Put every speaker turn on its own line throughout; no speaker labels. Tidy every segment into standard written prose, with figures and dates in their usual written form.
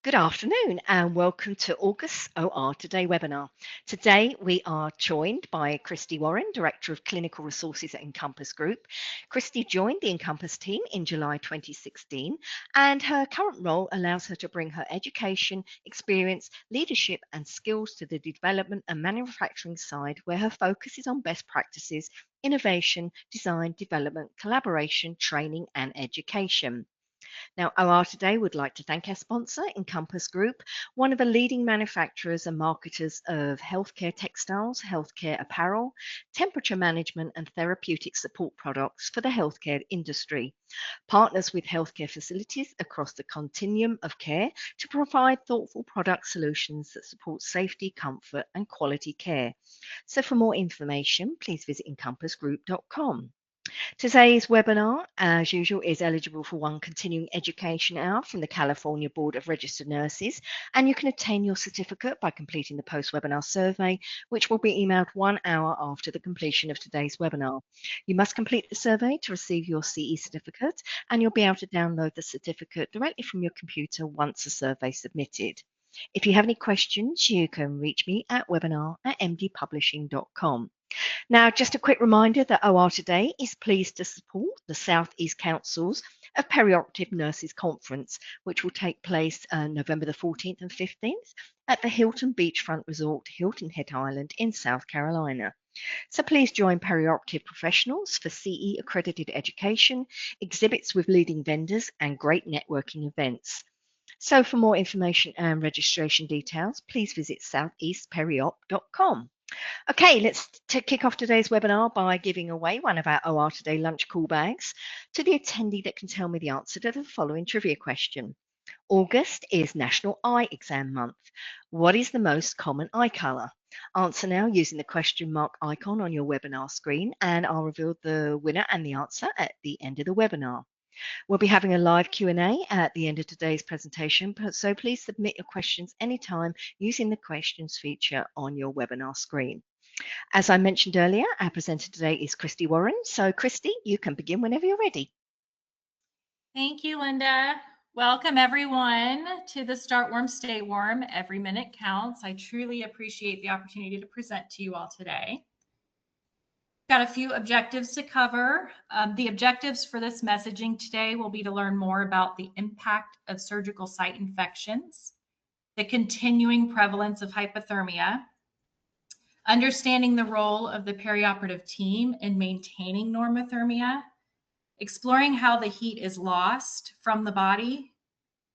Good afternoon and welcome to August OR Today webinar. Today we are joined by Kristy Warren, Director of Clinical Resources at Encompass Group. Kristy joined the Encompass team in July 2016 and her current role allows her to bring her education, experience, leadership and skills to the development and manufacturing side where her focus is on best practices, innovation, design, development, collaboration, training and education. Now, OR Today would like to thank our sponsor, Encompass Group, one of the leading manufacturers and marketers of healthcare textiles, healthcare apparel, temperature management, and therapeutic support products for the healthcare industry. Partners with healthcare facilities across the continuum of care to provide thoughtful product solutions that support safety, comfort, and quality care. So, for more information, please visit encompassgroup.com. Today's webinar, as usual, is eligible for one continuing education hour from the California Board of Registered Nurses, and you can obtain your certificate by completing the post-webinar survey, which will be emailed 1 hour after the completion of today's webinar. You must complete the survey to receive your CE certificate, and you'll be able to download the certificate directly from your computer once the survey is submitted. If you have any questions, you can reach me at webinar@mdpublishing.com. Now, just a quick reminder that OR Today is pleased to support the Southeast Council's of Perioperative Nurses Conference, which will take place November the 14th and 15th at the Hilton Beachfront Resort, Hilton Head Island in South Carolina. So please join perioperative professionals for CE accredited education, exhibits with leading vendors, and great networking events. So for more information and registration details, please visit southeastperiop.com. Okay, let's kick off today's webinar by giving away one of our OR Today lunch call bags to the attendee that can tell me the answer to the following trivia question. August is National Eye Exam Month. What is the most common eye colour? Answer now using the question mark icon on your webinar screen, and I'll reveal the winner and the answer at the end of the webinar. We'll be having a live Q&A at the end of today's presentation, so please submit your questions anytime using the questions feature on your webinar screen. As I mentioned earlier, our presenter today is Kristy Warren. So Kristy, you can begin whenever you're ready.
Thank you, Linda. Welcome everyone to the Start Warm, Stay Warm, Every Minute Counts. I truly appreciate the opportunity to present to you all today. Got a few objectives to cover. The objectives for this messaging today will be to learn more about the impact of surgical site infections, the continuing prevalence of hypothermia, understanding the role of the perioperative team in maintaining normothermia, exploring how the heat is lost from the body,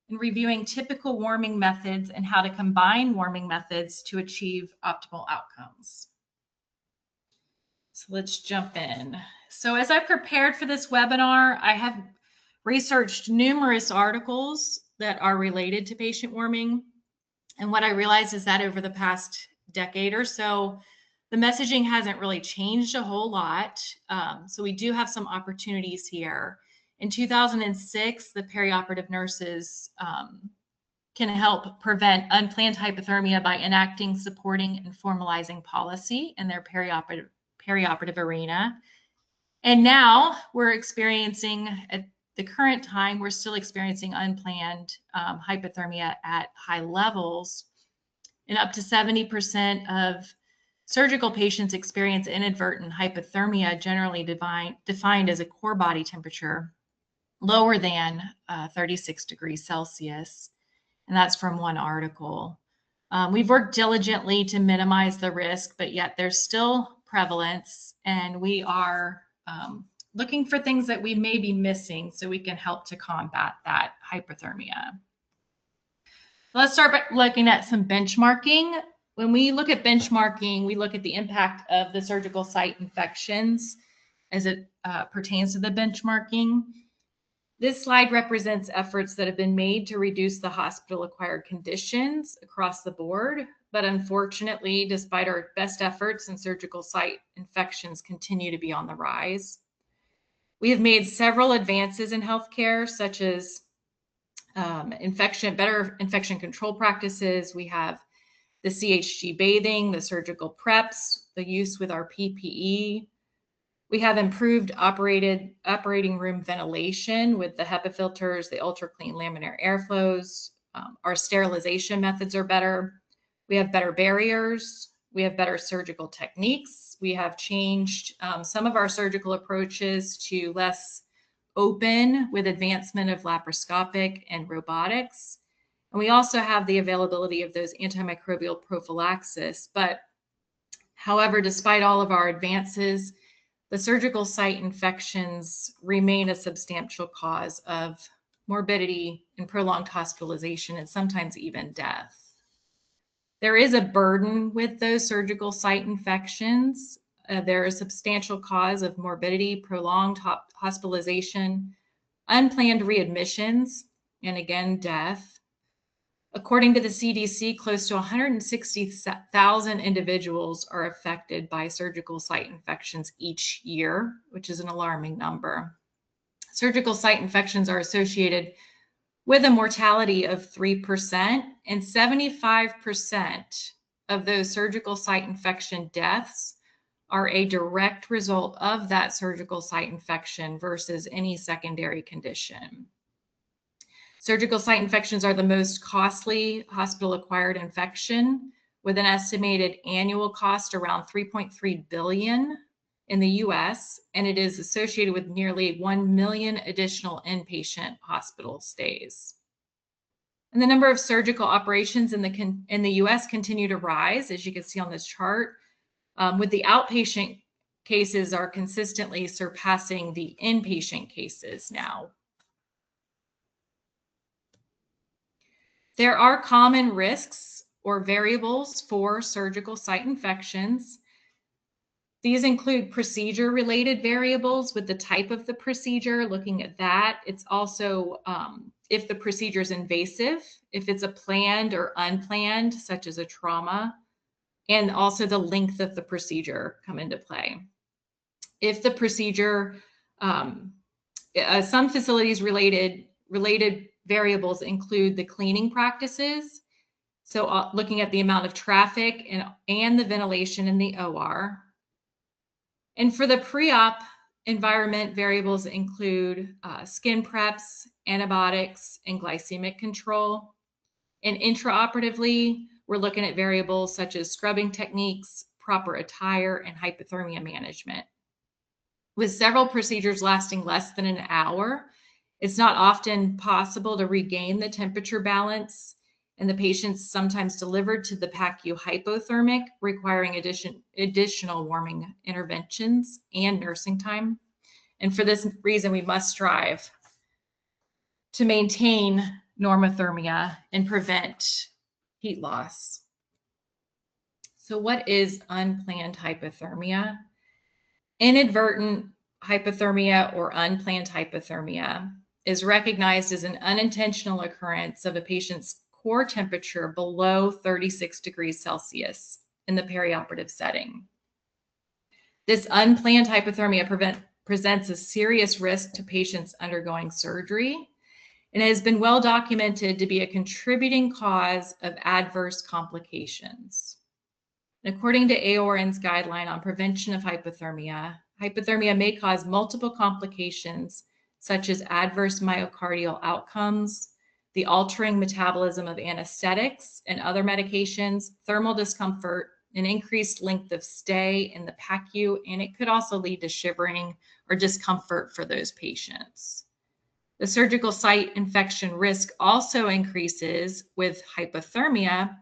and reviewing typical warming methods and how to combine warming methods to achieve optimal outcomes. So let's jump in. So as I prepared for this webinar, I have researched numerous articles that are related to patient warming. And what I realized is that over the past decade or so, the messaging hasn't really changed a whole lot. So we do have some opportunities here. In 2006, the perioperative nurses can help prevent unplanned hypothermia by enacting, supporting, and formalizing policy in their perioperative arena. And now we're experiencing, at the current time, we're still experiencing unplanned hypothermia at high levels. And up to 70% of surgical patients experience inadvertent hypothermia, generally defined as a core body temperature lower than 36 degrees Celsius. And that's from one article. We've worked diligently to minimize the risk, but yet there's still prevalence, and we are looking for things that we may be missing so we can help to combat that hypothermia. Let's start by looking at some benchmarking. When we look at benchmarking, we look at the impact of the surgical site infections as it pertains to the benchmarking. This slide represents efforts that have been made to reduce the hospital-acquired conditions across the board, but unfortunately, despite our best efforts, and surgical site infections continue to be on the rise. We have made several advances in healthcare, such as better infection control practices. We have the CHG bathing, the surgical preps, the use with our PPE. We have improved operating room ventilation with the HEPA filters, the ultra clean laminar airflows. Our sterilization methods are better. We have better barriers. We have better surgical techniques. We have changed some of our surgical approaches to less open with advancement of laparoscopic and robotics. And we also have the availability of those antimicrobial prophylaxis. But however, despite all of our advances, the surgical site infections remain a substantial cause of morbidity and prolonged hospitalization and sometimes even death. There is a burden with those surgical site infections. They're a substantial cause of morbidity, prolonged hospitalization, unplanned readmissions, and again, death. According to the CDC, close to 160,000 individuals are affected by surgical site infections each year, which is an alarming number. Surgical site infections are associated with a mortality of 3%, and 75% of those surgical site infection deaths are a direct result of that surgical site infection versus any secondary condition. Surgical site infections are the most costly hospital-acquired infection, with an estimated annual cost around $3.3 billion in the US, and it is associated with nearly 1 million additional inpatient hospital stays. And the number of surgical operations in the US continue to rise, as you can see on this chart, with the outpatient cases are consistently surpassing the inpatient cases now. There are common risks or variables for surgical site infections. These include procedure-related variables with the type of the procedure, looking at that. It's also if the procedure is invasive, if it's a planned or unplanned, such as a trauma, and also the length of the procedure come into play. If the procedure, some facilities related variables include the cleaning practices. So looking at the amount of traffic and the ventilation in the OR. And for the pre-op environment, variables include skin preps, antibiotics, and glycemic control. And intraoperatively, we're looking at variables such as scrubbing techniques, proper attire, and hypothermia management. With several procedures lasting less than an hour, it's not often possible to regain the temperature balance, and the patient's sometimes delivered to the PACU hypothermic, requiring additional warming interventions and nursing time. And for this reason, we must strive to maintain normothermia and prevent heat loss. So what is unplanned hypothermia? Inadvertent hypothermia or unplanned hypothermia is recognized as an unintentional occurrence of a patient's core temperature below 36 degrees Celsius in the perioperative setting. This unplanned hypothermia presents a serious risk to patients undergoing surgery, and it has been well documented to be a contributing cause of adverse complications. And according to AORN's guideline on prevention of hypothermia, hypothermia may cause multiple complications such as adverse myocardial outcomes, the altering metabolism of anesthetics and other medications, thermal discomfort, an increased length of stay in the PACU, and it could also lead to shivering or discomfort for those patients. The surgical site infection risk also increases with hypothermia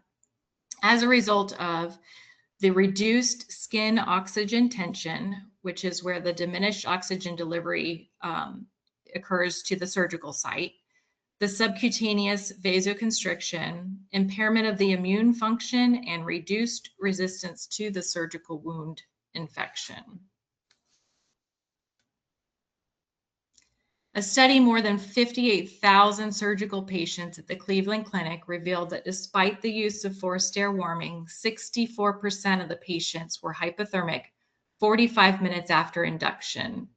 as a result of the reduced skin oxygen tension, which is where the diminished oxygen delivery occurs to the surgical site, the subcutaneous vasoconstriction, impairment of the immune function, and reduced resistance to the surgical wound infection. A study more than 58,000 surgical patients at the Cleveland Clinic revealed that despite the use of forced air warming, 64% of the patients were hypothermic 45 minutes after induction.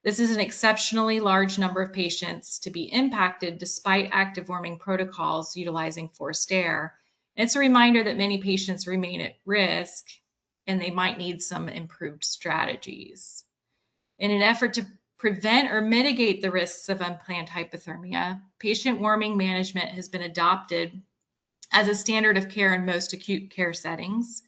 This is an exceptionally large number of patients to be impacted despite active warming protocols utilizing forced air. And it's a reminder that many patients remain at risk and they might need some improved strategies. In an effort to prevent or mitigate the risks of unplanned hypothermia, patient warming management has been adopted as a standard of care in most acute care settings.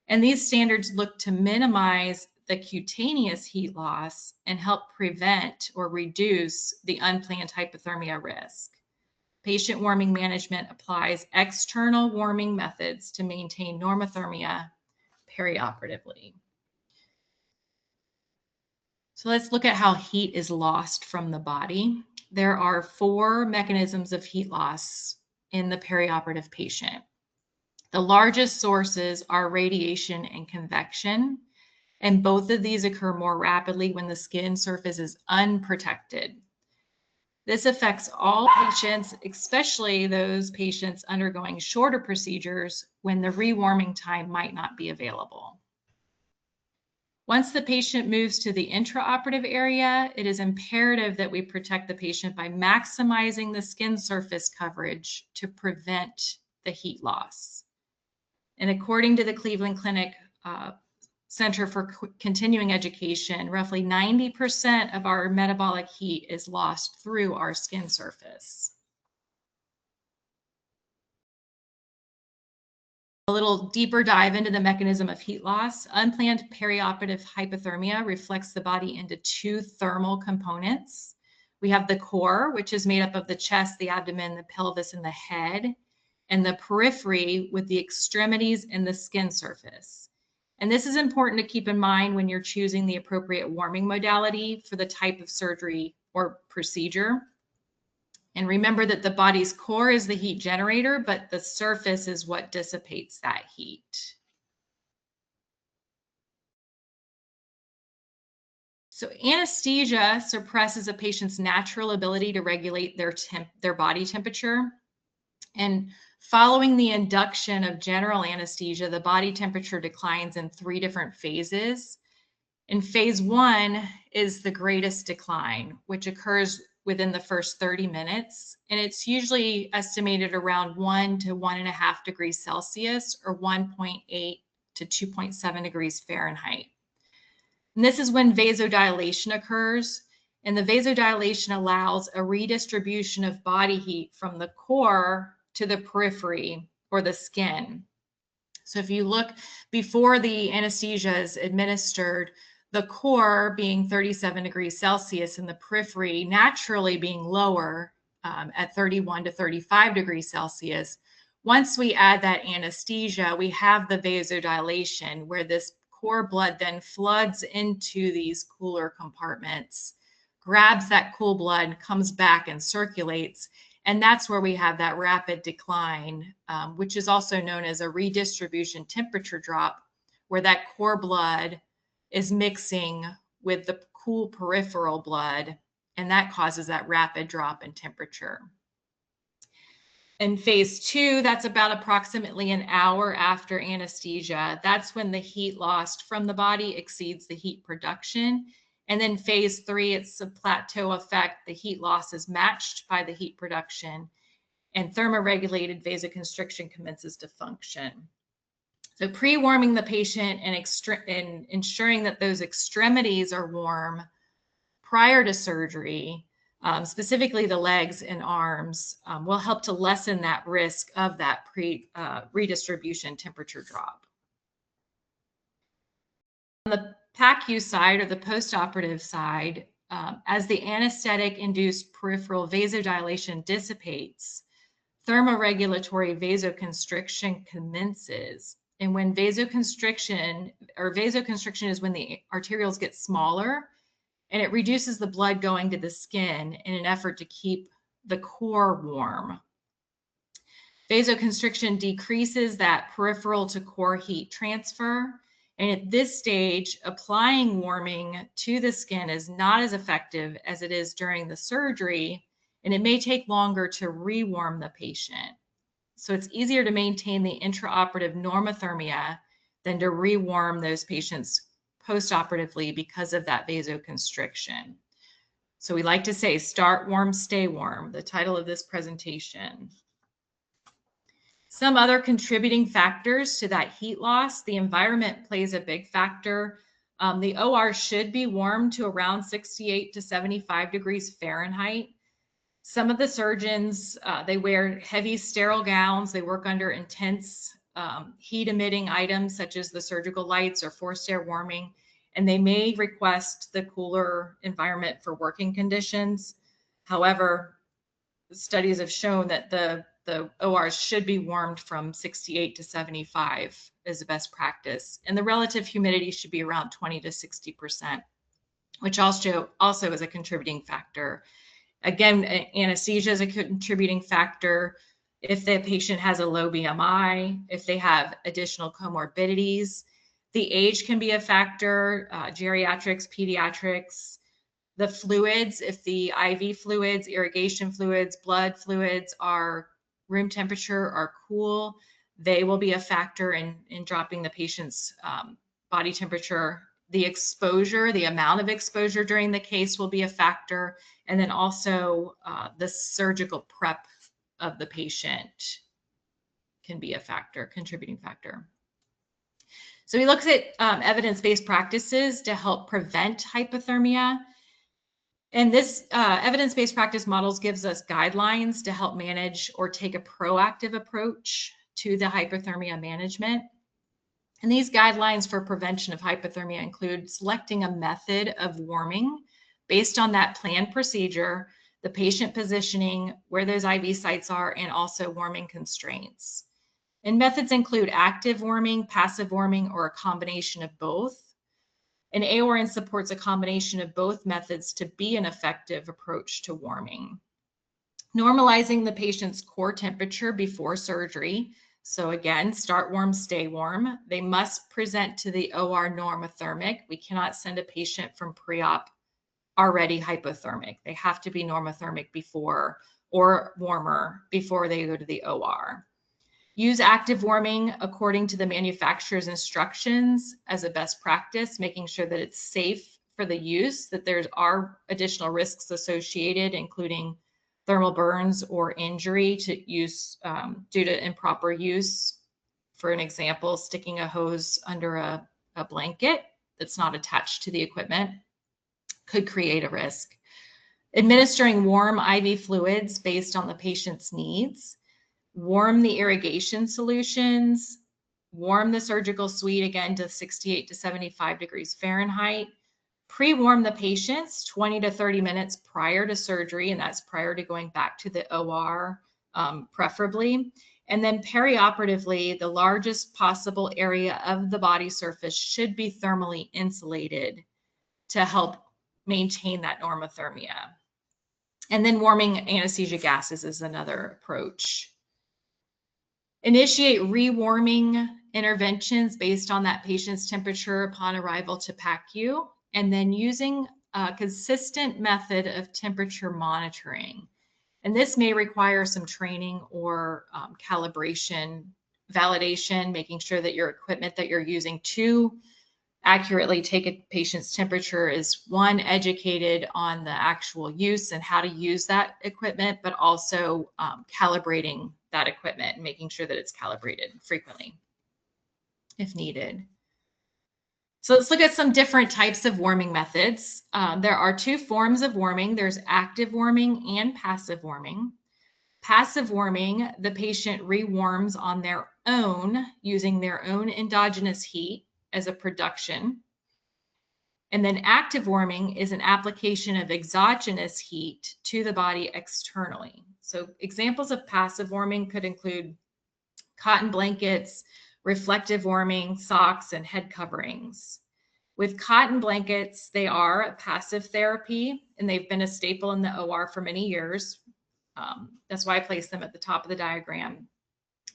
And these standards look to minimize the cutaneous heat loss and help prevent or reduce the unplanned hypothermia risk. Patient warming management applies external warming methods to maintain normothermia perioperatively. So let's look at how heat is lost from the body. There are 4 mechanisms of heat loss in the perioperative patient. The largest sources are radiation and convection, and both of these occur more rapidly when the skin surface is unprotected. This affects all patients, especially those patients undergoing shorter procedures when the rewarming time might not be available. Once the patient moves to the intraoperative area, it is imperative that we protect the patient by maximizing the skin surface coverage to prevent the heat loss. And according to the Cleveland Clinic Center for Continuing Education, roughly 90% of our metabolic heat is lost through our skin surface. A little deeper dive into the mechanism of heat loss. Unplanned perioperative hypothermia reflects the body into 2 thermal components. We have the core, which is made up of the chest, the abdomen, the pelvis, and the head, and the periphery with the extremities and the skin surface. And this is important to keep in mind when you're choosing the appropriate warming modality for the type of surgery or procedure. And remember that the body's core is the heat generator, but the surface is what dissipates that heat. So anesthesia suppresses a patient's natural ability to regulate their body temperature. And following the induction of general anesthesia, the body temperature declines in 3 different phases. And phase 1 is the greatest decline, which occurs within the first 30 minutes. And it's usually estimated around 1 to 1.5 degrees Celsius or 1.8 to 2.7 degrees Fahrenheit. And this is when vasodilation occurs. And the vasodilation allows a redistribution of body heat from the core to the periphery or the skin. So if you look before the anesthesia is administered, the core being 37 degrees Celsius and the periphery naturally being lower at 31 to 35 degrees Celsius. Once we add that anesthesia, we have the vasodilation where this core blood then floods into these cooler compartments, grabs that cool blood, comes back and circulates. And that's where we have that rapid decline, which is also known as a redistribution temperature drop, where that core blood is mixing with the cool peripheral blood, and that causes that rapid drop in temperature. In phase 2, that's about approximately an hour after anesthesia. That's when the heat lost from the body exceeds the heat production. And then phase 3, it's a plateau effect. The heat loss is matched by the heat production, and thermoregulated vasoconstriction commences to function. So pre-warming the patient and ensuring that those extremities are warm prior to surgery, specifically the legs and arms, will help to lessen that risk of that redistribution temperature drop. On the PACU side or the postoperative side, as the anesthetic-induced peripheral vasodilation dissipates, thermoregulatory vasoconstriction commences. And when vasoconstriction is when the arterioles get smaller, and it reduces the blood going to the skin in an effort to keep the core warm. Vasoconstriction decreases that peripheral to core heat transfer. And at this stage, applying warming to the skin is not as effective as it is during the surgery, and it may take longer to rewarm the patient. So it's easier to maintain the intraoperative normothermia than to rewarm those patients postoperatively because of that vasoconstriction. So we like to say, start warm, stay warm, the title of this presentation. Some other contributing factors to that heat loss, the environment plays a big factor. The OR should be warmed to around 68 to 75 degrees Fahrenheit. Some of the surgeons, they wear heavy sterile gowns. They work under intense heat emitting items such as the surgical lights or forced air warming, and they may request the cooler environment for working conditions. However, studies have shown that the ORs should be warmed from 68 to 75 as a best practice. And the relative humidity should be around 20 to 60%, which also is a contributing factor. Again, anesthesia is a contributing factor. If the patient has a low BMI, if they have additional comorbidities, the age can be a factor, geriatrics, pediatrics, the fluids, if the IV fluids, irrigation fluids, blood fluids are room temperature or cool, they will be a factor in dropping the patient's body temperature. The exposure, the amount of exposure during the case will be a factor. And then also the surgical prep of the patient can be a factor, contributing factor. So we looked at evidence-based practices to help prevent hypothermia. And this evidence-based practice models gives us guidelines to help manage or take a proactive approach to the hypothermia management. And these guidelines for prevention of hypothermia include selecting a method of warming based on that planned procedure, the patient positioning, where those IV sites are, and also warming constraints. And methods include active warming, passive warming, or a combination of both. And AORN supports a combination of both methods to be an effective approach to warming. Normalizing the patient's core temperature before surgery. So again, start warm, stay warm. They must present to the OR normothermic. We cannot send a patient from pre-op already hypothermic. They have to be normothermic before or warmer before they go to the OR. Use active warming according to the manufacturer's instructions as a best practice, making sure that it's safe for the use, that there are additional risks associated, including thermal burns or injury to use due to improper use. For an example, sticking a hose under a blanket that's not attached to the equipment could create a risk. Administering warm IV fluids based on the patient's needs. Warm the irrigation solutions, warm the surgical suite again to 68 to 75 degrees Fahrenheit, pre-warm the patients 20 to 30 minutes prior to surgery, and that's prior to going back to the OR preferably. And then perioperatively, the largest possible area of the body surface should be thermally insulated to help maintain that normothermia. And then warming anesthesia gases is another approach. Initiate rewarming interventions based on that patient's temperature upon arrival to PACU, and then using a consistent method of temperature monitoring. And this may require some training or calibration, validation, making sure that your equipment that you're using to accurately take a patient's temperature is, one, educated on the actual use and how to use that equipment, but also calibrating that equipment and making sure that it's calibrated frequently if needed. So let's look at some different types of warming methods. There are two forms of warming. There's active warming and passive warming. Passive warming, the patient rewarms on their own using their own endogenous heat as a production. And then active warming is an application of exogenous heat to the body externally. So examples of passive warming could include cotton blankets, reflective warming, socks, and head coverings. With cotton blankets, they are a passive therapy, and they've been a staple in the OR for many years. That's why I placed them at the top of the diagram.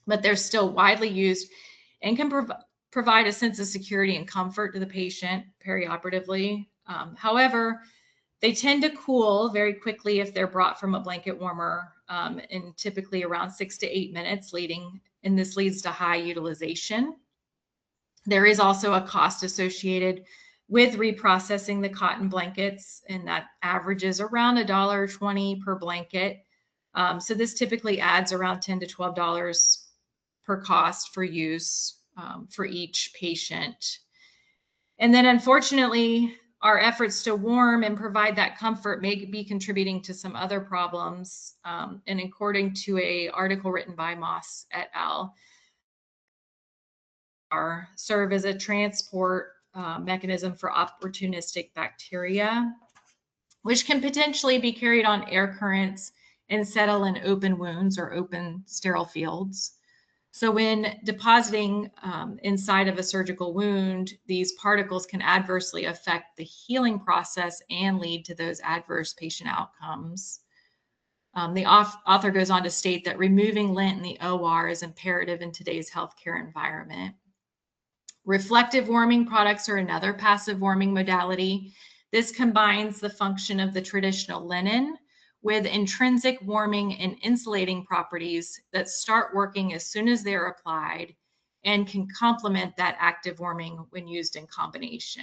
But they're still widely used and can provide a sense of security and comfort to the patient perioperatively. However, they tend to cool very quickly if they're brought from a blanket warmer, in typically around 6 to 8 minutes, and this leads to high utilization. There is also a cost associated with reprocessing the cotton blankets, and that averages around $1.20 per blanket. So this typically adds around $10 to $12 per cost for use for each patient. And then unfortunately, our efforts to warm and provide that comfort may be contributing to some other problems. And according to an article written by Moss et al., serve as a transport mechanism for opportunistic bacteria, which can potentially be carried on air currents and settle in open wounds or open sterile fields. So when depositing inside of a surgical wound, these particles can adversely affect the healing process and lead to those adverse patient outcomes. The author goes on to state that removing lint in the OR is imperative in today's healthcare environment. Reflective warming products are another passive warming modality. This combines the function of the traditional linen with intrinsic warming and insulating properties that start working as soon as they're applied and can complement that active warming when used in combination.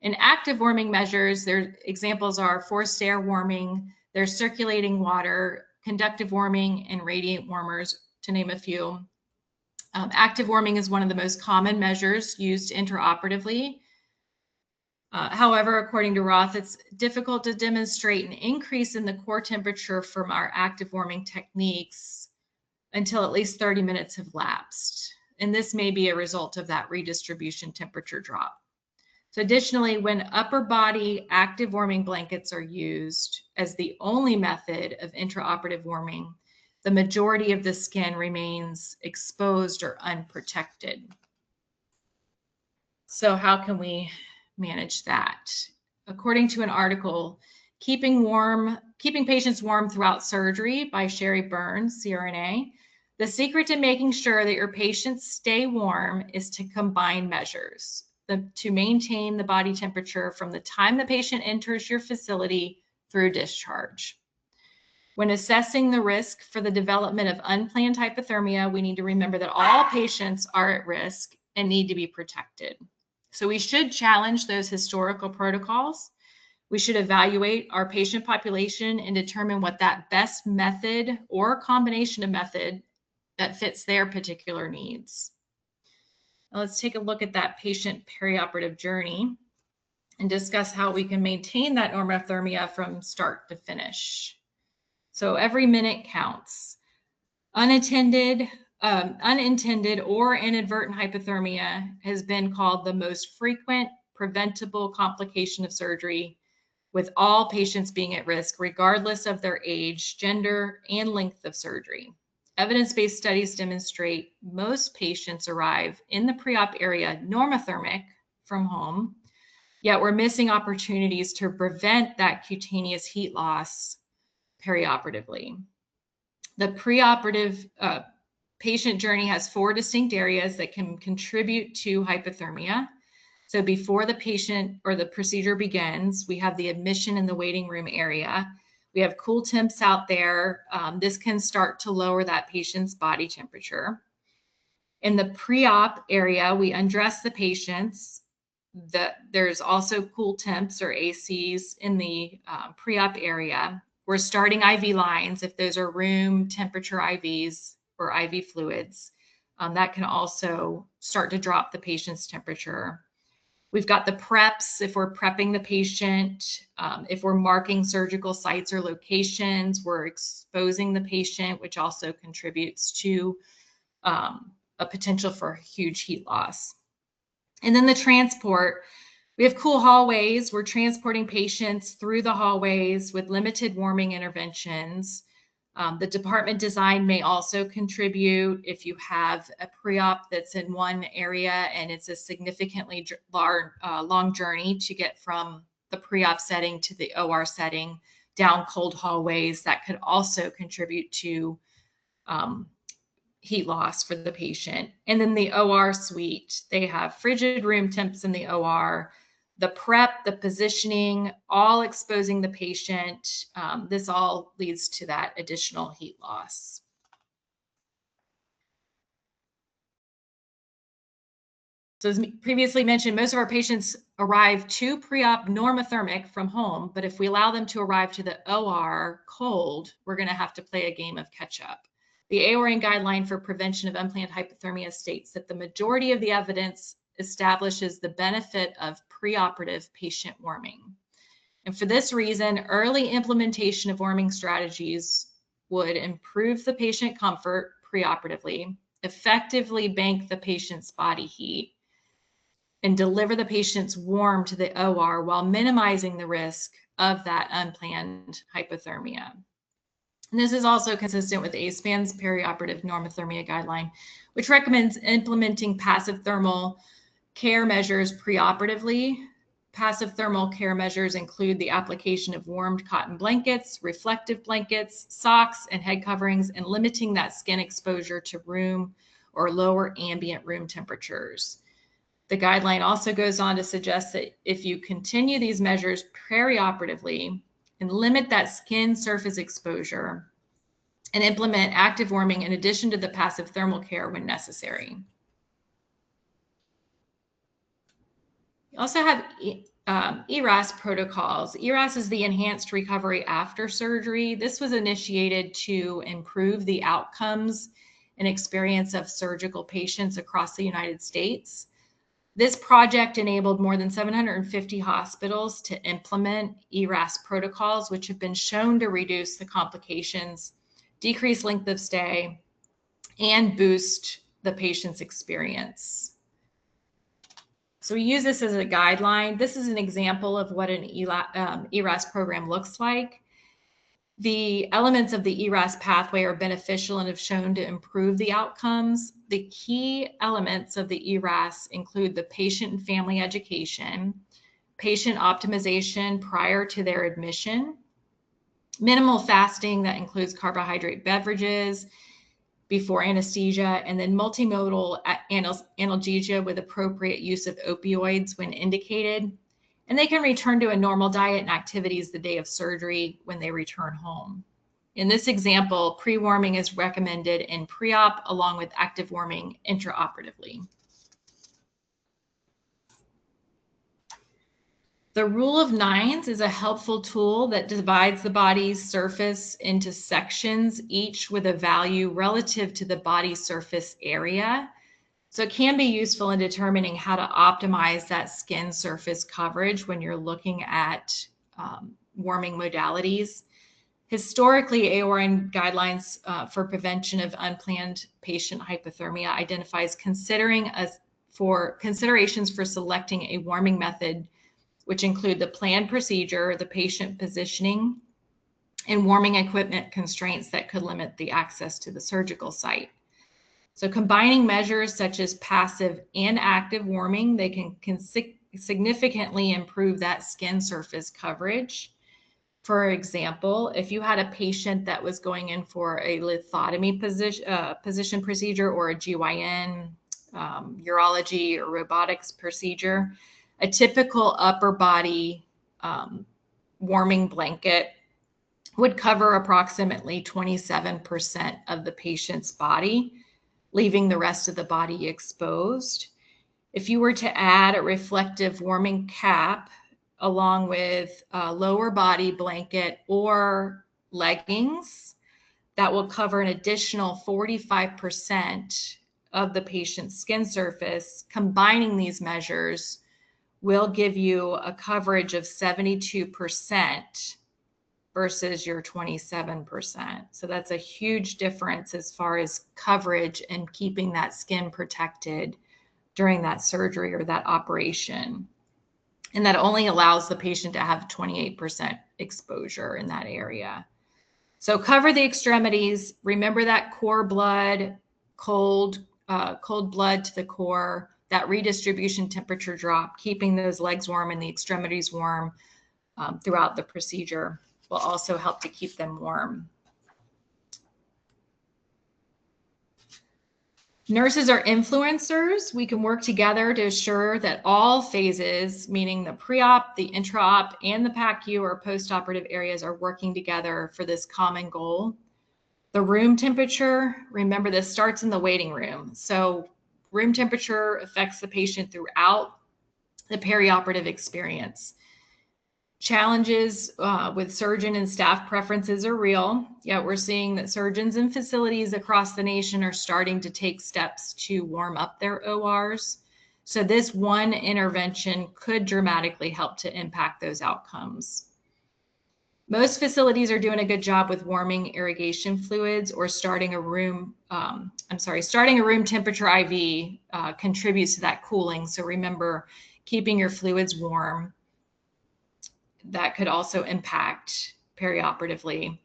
In active warming measures, their examples are forced air warming, there's circulating water, conductive warming, and radiant warmers, to name a few. Active warming is one of the most common measures used intraoperatively. However, according to Roth, it's difficult to demonstrate an increase in the core temperature from our active warming techniques until at least 30 minutes have lapsed. And this may be a result of that redistribution temperature drop. So additionally, when upper body active warming blankets are used as the only method of intraoperative warming, the majority of the skin remains exposed or unprotected. So how can we manage that? According to an article, Keeping Patients Warm Throughout Surgery by Sherry Burns, CRNA, the secret to making sure that your patients stay warm is to combine measures to maintain the body temperature from the time the patient enters your facility through discharge. When assessing the risk for the development of unplanned hypothermia, we need to remember that all patients are at risk and need to be protected. So we should challenge those historical protocols. We should evaluate our patient population and determine what that best method or combination of method that fits their particular needs. Now let's take a look at that patient perioperative journey and discuss how we can maintain that normothermia from start to finish. So every minute counts. Unintended or inadvertent hypothermia has been called the most frequent preventable complication of surgery, with all patients being at risk, regardless of their age, gender, and length of surgery. Evidence-based studies demonstrate most patients arrive in the pre-op area normothermic from home, yet we're missing opportunities to prevent that cutaneous heat loss perioperatively. The preoperative patient journey has 4 distinct areas that can contribute to hypothermia. So before the patient or the procedure begins, we have the admission in the waiting room area. We have cool temps out there. This can start to lower that patient's body temperature. In the pre-op area, we undress the patients. There's also cool temps or ACs in the pre-op area. We're starting IV lines if those are room temperature IVs or IV fluids. That can also start to drop the patient's temperature. We've got the preps if we're prepping the patient. If we're marking surgical sites or locations, we're exposing the patient, which also contributes to a potential for huge heat loss. And then the transport. We have cool hallways. We're transporting patients through the hallways with limited warming interventions. The department design may also contribute if you have a pre-op that's in one area and it's a significantly long journey to get from the pre-op setting to the OR setting down cold hallways. That could also contribute to heat loss for the patient. And then the OR suite, they have frigid room temps in the OR, the prep, the positioning, all exposing the patient. This all leads to that additional heat loss. So as previously mentioned, most of our patients arrive to pre-op normothermic from home, but if we allow them to arrive to the OR cold, we're going to have to play a game of catch up. The AORN guideline for prevention of unplanned hypothermia states that the majority of the evidence establishes the benefit of preoperative patient warming. And for this reason, early implementation of warming strategies would improve the patient comfort preoperatively, effectively bank the patient's body heat, and deliver the patient's warm to the OR while minimizing the risk of that unplanned hypothermia. And this is also consistent with ASPAN's perioperative normothermia guideline, which recommends implementing passive thermal care measures preoperatively. Passive thermal care measures include the application of warmed cotton blankets, reflective blankets, socks, and head coverings, and limiting that skin exposure to room or lower ambient room temperatures. The guideline also goes on to suggest that if you continue these measures perioperatively and limit that skin surface exposure and implement active warming in addition to the passive thermal care when necessary. You also have ERAS protocols. ERAS is the Enhanced Recovery After Surgery. This was initiated to improve the outcomes and experience of surgical patients across the United States. This project enabled more than 750 hospitals to implement ERAS protocols, which have been shown to reduce the complications, decrease length of stay, and boost the patient's experience. So we use this as a guideline. This is an example of what an ERAS program looks like. The elements of the ERAS pathway are beneficial and have shown to improve the outcomes. The key elements of the ERAS include the patient and family education, patient optimization prior to their admission, minimal fasting that includes carbohydrate beverages before anesthesia, and then multimodal analgesia with appropriate use of opioids when indicated. And they can return to a normal diet and activities the day of surgery when they return home. In this example, pre-warming is recommended in pre-op along with active warming intraoperatively. The rule of nines is a helpful tool that divides the body's surface into sections, each with a value relative to the body surface area. So it can be useful in determining how to optimize that skin surface coverage when you're looking at warming modalities. Historically, AORN guidelines for prevention of unplanned patient hypothermia identifies considerations for selecting a warming method, which include the planned procedure, the patient positioning, and warming equipment constraints that could limit the access to the surgical site. So combining measures such as passive and active warming, they can significantly improve that skin surface coverage. For example, if you had a patient that was going in for a lithotomy position procedure or a GYN, urology or robotics procedure, a typical upper body warming blanket would cover approximately 27% of the patient's body, leaving the rest of the body exposed. If you were to add a reflective warming cap along with a lower body blanket or leggings, that will cover an additional 45% of the patient's skin surface. Combining these measures will give you a coverage of 72% versus your 27%. So that's a huge difference as far as coverage and keeping that skin protected during that surgery or that operation. And that only allows the patient to have 28% exposure in that area. So cover the extremities. Remember that core blood, cold blood to the core, that redistribution temperature drop, keeping those legs warm and the extremities warm throughout the procedure will also help to keep them warm. Nurses are influencers. We can work together to assure that all phases, meaning the pre-op, the intra-op, and the PACU or post-operative areas are working together for this common goal. The room temperature, remember this starts in the waiting room. So room temperature affects the patient throughout the perioperative experience. Challenges with surgeon and staff preferences are real, yet we're seeing that surgeons and facilities across the nation are starting to take steps to warm up their ORs. So this one intervention could dramatically help to impact those outcomes. Most facilities are doing a good job with warming irrigation fluids or starting a room temperature IV contributes to that cooling. So remember, keeping your fluids warm, that could also impact perioperatively.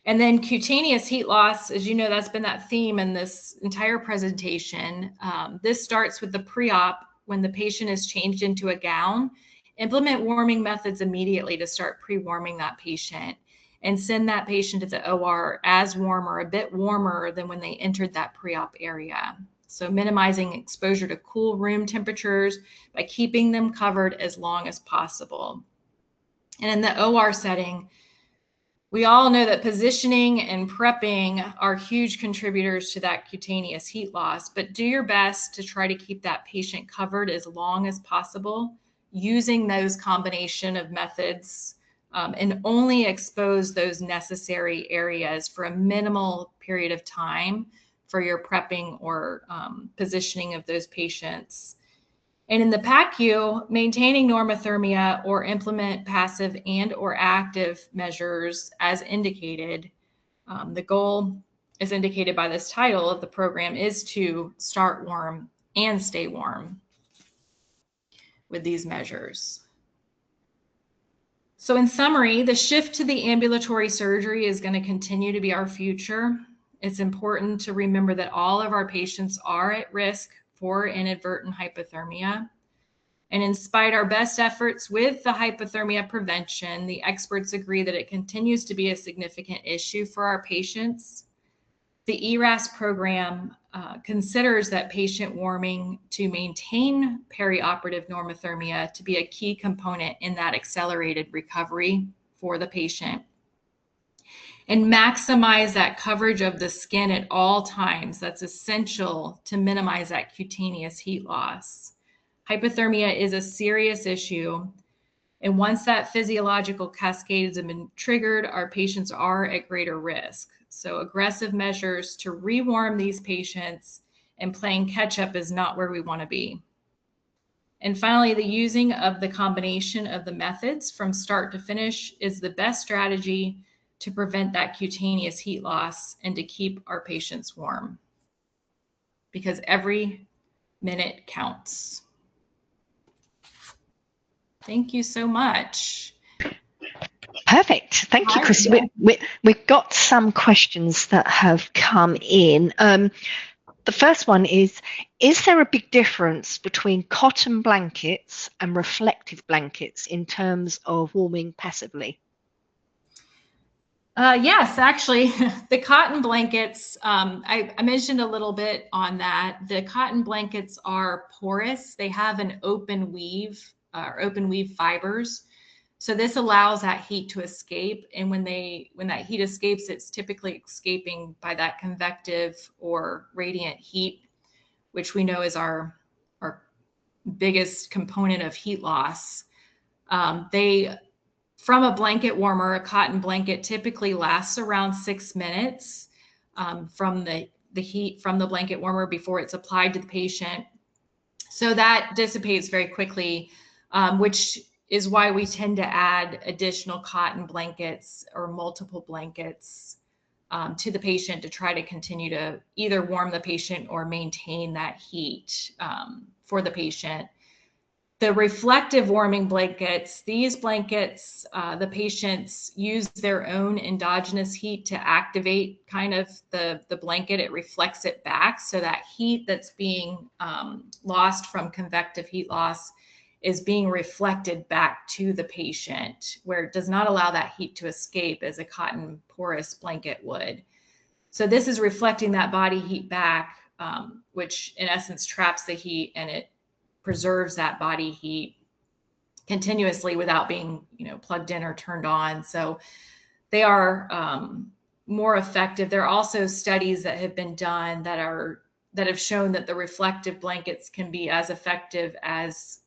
And then cutaneous heat loss, as you know, that's been that theme in this entire presentation. This starts with the pre-op when the patient is changed into a gown. Implement warming methods immediately to start pre-warming that patient and send that patient to the OR as warm or a bit warmer than when they entered that pre-op area. So minimizing exposure to cool room temperatures by keeping them covered as long as possible. And in the OR setting, we all know that positioning and prepping are huge contributors to that cutaneous heat loss, but do your best to try to keep that patient covered as long as possible using those combination of methods, and only expose those necessary areas for a minimal period of time for your prepping or positioning of those patients. And in the PACU, maintaining normothermia or implement passive and or active measures as indicated. The goal, as indicated by this title of the program, is to start warm and stay warm with these measures. So in summary, the shift to the ambulatory surgery is going to continue to be our future. It's important to remember that all of our patients are at risk for inadvertent hypothermia. And in spite of our best efforts with the hypothermia prevention, the experts agree that it continues to be a significant issue for our patients. The ERAS program considers that patient warming to maintain perioperative normothermia to be a key component in that accelerated recovery for the patient. And maximize that coverage of the skin at all times. That's essential to minimize that cutaneous heat loss. Hypothermia is a serious issue. And once that physiological cascade has been triggered, our patients are at greater risk. So aggressive measures to rewarm these patients and playing catch up is not where we want to be. And finally, the using of the combination of the methods from start to finish is the best strategy to prevent that cutaneous heat loss and to keep our patients warm, because every minute counts. Thank you so much.
Perfect. Thank you, Kristy. We've got some questions that have come in. The first one is there a big difference between cotton blankets and reflective blankets in terms of warming passively?
Yes, actually, the cotton blankets, I mentioned a little bit on that. The cotton blankets are porous. They have an open weave fibers. So this allows that heat to escape. And when that heat escapes, it's typically escaping by that convective or radiant heat, which we know is our biggest component of heat loss. From a blanket warmer, a cotton blanket typically lasts around 6 minutes from the heat from the blanket warmer before it's applied to the patient. So that dissipates very quickly, which is why we tend to add additional cotton blankets or multiple blankets to the patient to try to continue to either warm the patient or maintain that heat for the patient. The reflective warming blankets, these blankets, the patients use their own endogenous heat to activate kind of the blanket. It reflects it back. So that heat that's being lost from convective heat loss is being reflected back to the patient, where it does not allow that heat to escape as a cotton porous blanket would. So this is reflecting that body heat back, which in essence traps the heat, and it preserves that body heat continuously without being, plugged in or turned on. So they are more effective. There are also studies that have been done that have shown that the reflective blankets can be as effective as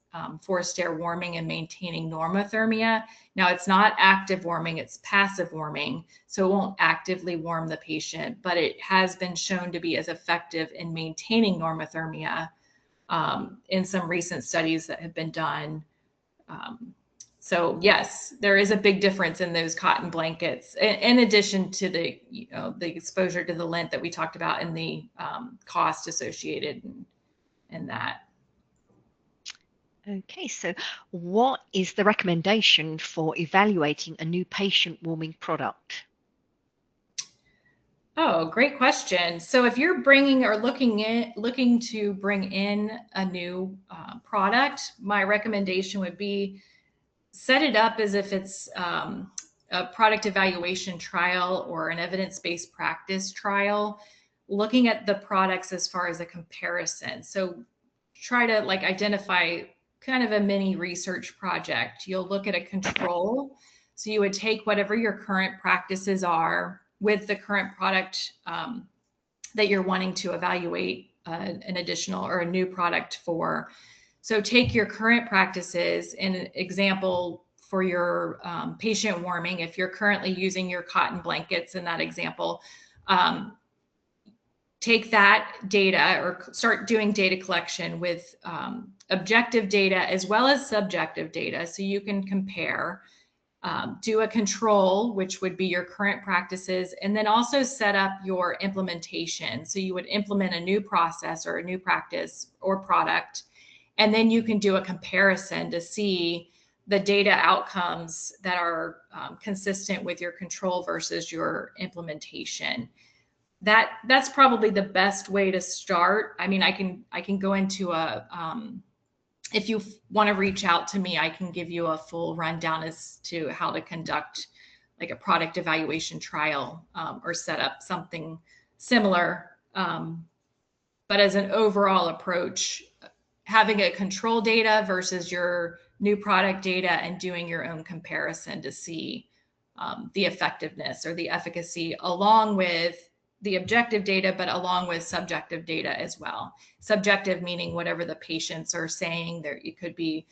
forced air warming and maintaining normothermia. Now, it's not active warming, it's passive warming. So it won't actively warm the patient, but it has been shown to be as effective in maintaining normothermia in some recent studies that have been done. So yes, there is a big difference in those cotton blankets, in addition to the, the exposure to the lint that we talked about and the cost associated in that.
Okay, so what is the recommendation for evaluating a new patient warming product?
Oh, great question. So if you're bringing or looking to bring in a new product, my recommendation would be set it up as if it's a product evaluation trial or an evidence-based practice trial, looking at the products as far as a comparison. So try to like identify kind of a mini research project. You'll look at a control. So you would take whatever your current practices are with the current product that you're wanting to evaluate an additional or a new product for. So take your current practices, an example for your patient warming. If you're currently using your cotton blankets in that example, take that data or start doing data collection with objective data as well as subjective data, so you can compare. Do a control, which would be your current practices, and then also set up your implementation. So you would implement a new process or a new practice or product, and then you can do a comparison to see the data outcomes that are consistent with your control versus your implementation. That's probably the best way to start. I mean, I can go into if you want to reach out to me, I can give you a full rundown as to how to conduct like a product evaluation trial or set up something similar. But as an overall approach, having a control data versus your new product data and doing your own comparison to see the effectiveness or the efficacy along with the objective data, but along with subjective data as well. Subjective meaning whatever the patients are saying. There, it could be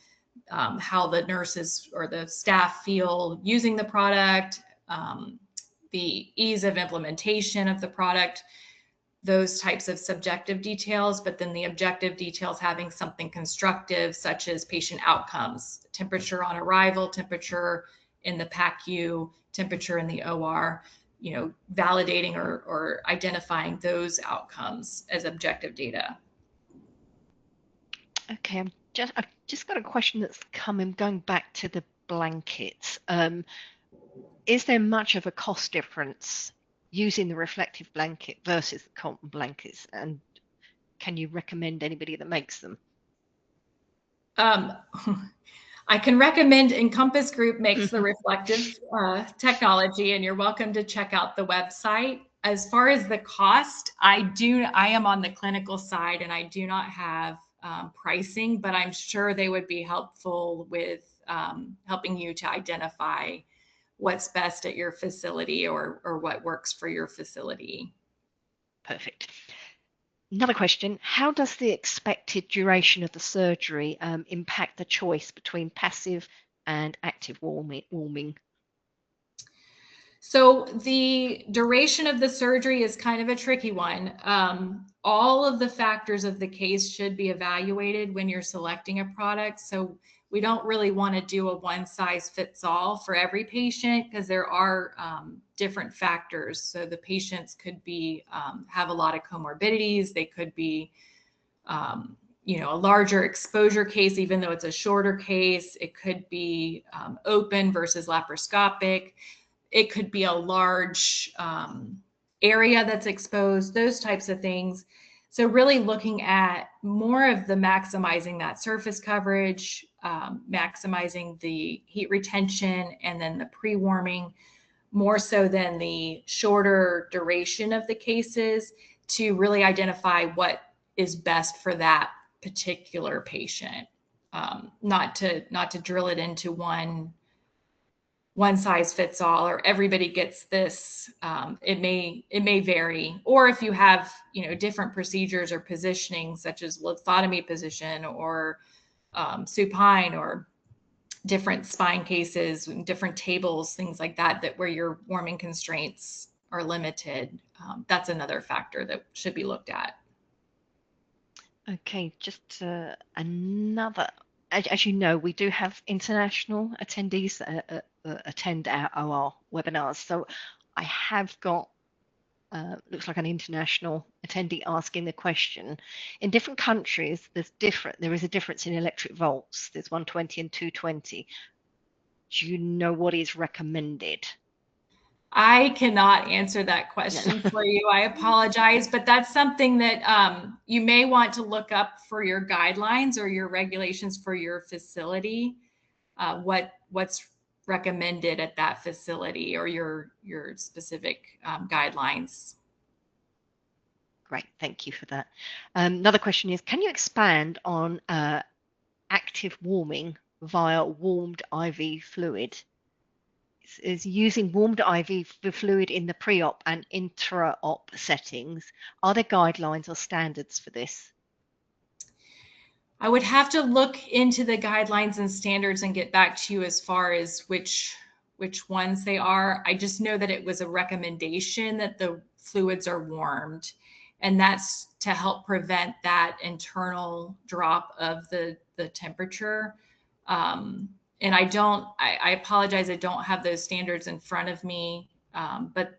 how the nurses or the staff feel using the product, the ease of implementation of the product, those types of subjective details, but then the objective details having something constructive, such as patient outcomes, temperature on arrival, temperature in the PACU, temperature in the OR, validating or identifying those outcomes as objective data.
Okay, I've just got a question that's going back to the blankets. Is there much of a cost difference using the reflective blanket versus the cotton blankets? And can you recommend anybody that makes them?
I can recommend Encompass Group makes the reflective technology, and you're welcome to check out the website. As far as the cost, I am on the clinical side and I do not have pricing, but I'm sure they would be helpful with helping you to identify what's best at your facility or what works for your facility.
Perfect. Another question, how does the expected duration of the surgery impact the choice between passive and active warming?
So the duration of the surgery is kind of a tricky one. All of the factors of the case should be evaluated when you're selecting a product. So we don't really want to do a one size fits all for every patient because there are different factors. So the patients could be have a lot of comorbidities. They could be a larger exposure case, even though it's a shorter case. It could be open versus laparoscopic. It could be a large area that's exposed, those types of things. So really looking at more of the maximizing that surface coverage, maximizing the heat retention, and then the pre-warming, more so than the shorter duration of the cases, to really identify what is best for that particular patient. Not to drill it into one size fits all or everybody gets this. It may vary. Or if you have different procedures or positioning, such as lithotomy position or supine or different spine cases, different tables, things like that, where your warming constraints are limited, that's another factor that should be looked at.
Okay, just another. As you know, we do have international attendees that attend our OR webinars. So I have got, looks like an international attendee asking the question. In different countries, there is a difference in electric volts. There's 120 and 220. Do you know what is recommended?
I cannot answer that
No.
question for you. I apologize, but that's something that you may want to look up for your guidelines or your regulations for your facility. What's recommended at that facility or your specific guidelines.
Great, thank you for that. Another question is, can you expand on active warming via warmed IV fluid? Is using warmed IV fluid in the pre-op and intra-op settings. Are there guidelines or standards for this?
I would have to look into the guidelines and standards and get back to you as far as which ones they are. I just know that it was a recommendation that the fluids are warmed, and that's to help prevent that internal drop of the temperature. And I apologize, I don't have those standards in front of me, but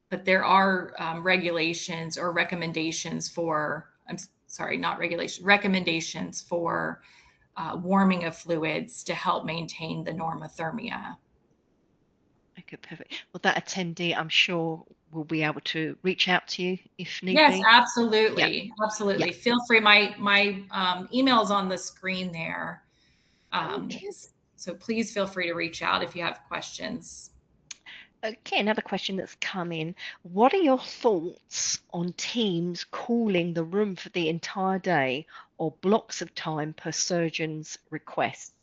there are regulations or recommendations for, I'm sorry, not regulation, recommendations for warming of fluids to help maintain the normothermia.
Okay, perfect. Well, that attendee, I'm sure, will be able to reach out to you if need
Yes,
be.
absolutely.
Yeah, yeah.
Absolutely. Feel free. My email's on the screen there.
Okay.
So please feel free to reach out if you have questions.
Okay, another question that's come in. What are your thoughts on teams calling the room for the entire day or blocks of time per surgeon's requests?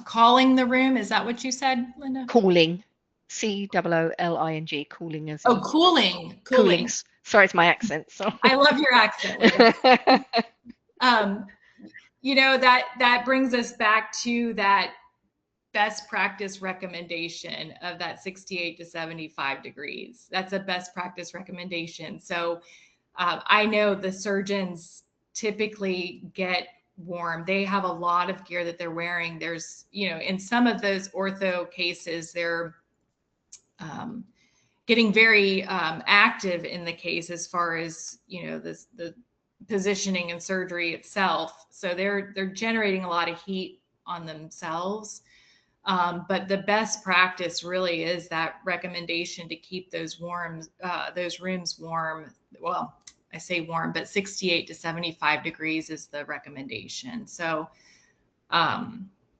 Calling the room, is that what you said, Linda?
Calling, COOLING, calling as
Oh,
in
cooling.
coolings. Sorry, it's my accent. Sorry.
I love your accent, Linda. Um, that brings us back to that best practice recommendation of that 68 to 75 degrees. That's a best practice recommendation. So I know the surgeons typically get warm. They have a lot of gear that they're wearing. There's, in some of those ortho cases, they're getting very active in the case as far as, the positioning and surgery itself. So they're generating a lot of heat on themselves. But the best practice really is that recommendation to keep those rooms warm. Well, I say warm, but 68 to 75 degrees is the recommendation. So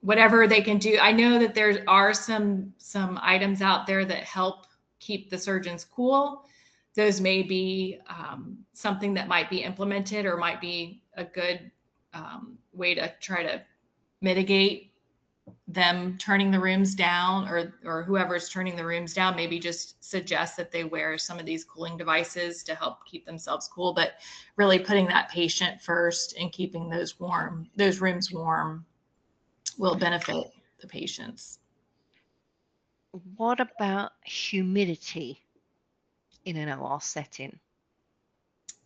whatever they can do. I know that there are some items out there that help keep the surgeons cool. Those may be something that might be implemented or might be a good way to try to mitigate them turning the rooms down, or whoever's turning the rooms down, maybe just suggest that they wear some of these cooling devices to help keep themselves cool, but really putting that patient first and keeping those rooms warm will benefit the patients.
What about humidity in an OR setting?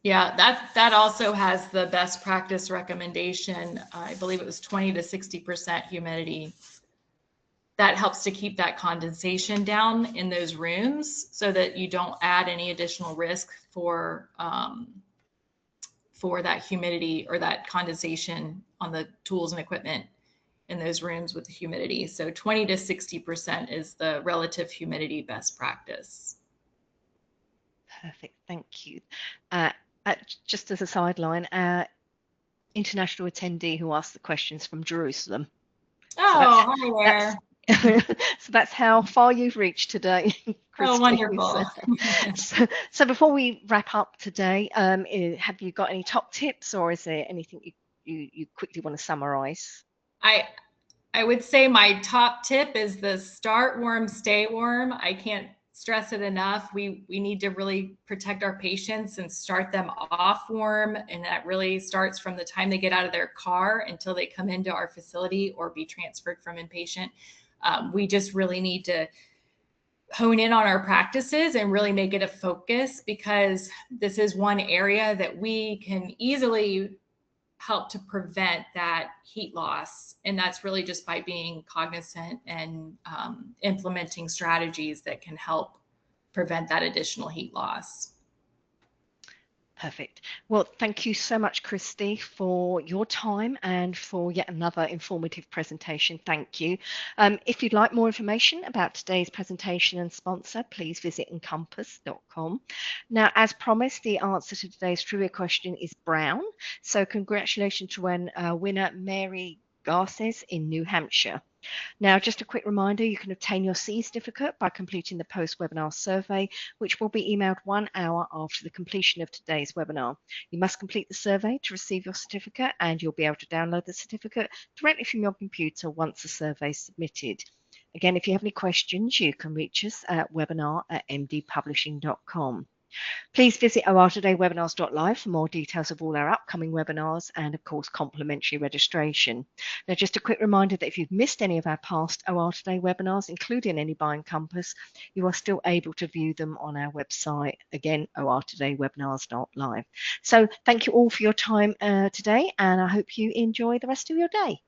Yeah, that also has the best practice recommendation. I believe it was 20 to 60% humidity. That helps to keep that condensation down in those rooms so that you don't add any additional risk for that humidity or that condensation on the tools and equipment in those rooms with the humidity. So 20 to 60% is the relative humidity best practice.
Perfect, thank you. Just as a sideline, international attendee who asked the questions from Jerusalem.
Oh, hi there.
So that's how far you've reached today, Kristy.
Oh, wonderful.
So before we wrap up today, have you got any top tips, or is there anything you quickly want to summarize?
I would say my top tip is the start warm, stay warm. I can't stress it enough. We need to really protect our patients and start them off warm. And that really starts from the time they get out of their car until they come into our facility or be transferred from inpatient. We just really need to hone in on our practices and really make it a focus, because this is one area that we can easily help to prevent that heat loss. And that's really just by being cognizant and implementing strategies that can help prevent that additional heat loss.
Perfect. Well, thank you so much, Kristy, for your time and for yet another informative presentation. Thank you. If you'd like more information about today's presentation and sponsor, please visit encompass.com. Now, as promised, the answer to today's trivia question is brown. So congratulations to winner Mary Garces in New Hampshire. Now, just a quick reminder, you can obtain your C certificate by completing the post-webinar survey, which will be emailed 1 hour after the completion of today's webinar. You must complete the survey to receive your certificate, and you'll be able to download the certificate directly from your computer once the survey is submitted. Again, if you have any questions, you can reach us at webinar@mdpublishing.com. Please visit ortodaywebinars.live for more details of all our upcoming webinars and, of course, complimentary registration. Now, just a quick reminder that if you've missed any of our past OR Today webinars, including any by Encompass, you are still able to view them on our website, again, ortodaywebinars.live. So thank you all for your time today, and I hope you enjoy the rest of your day.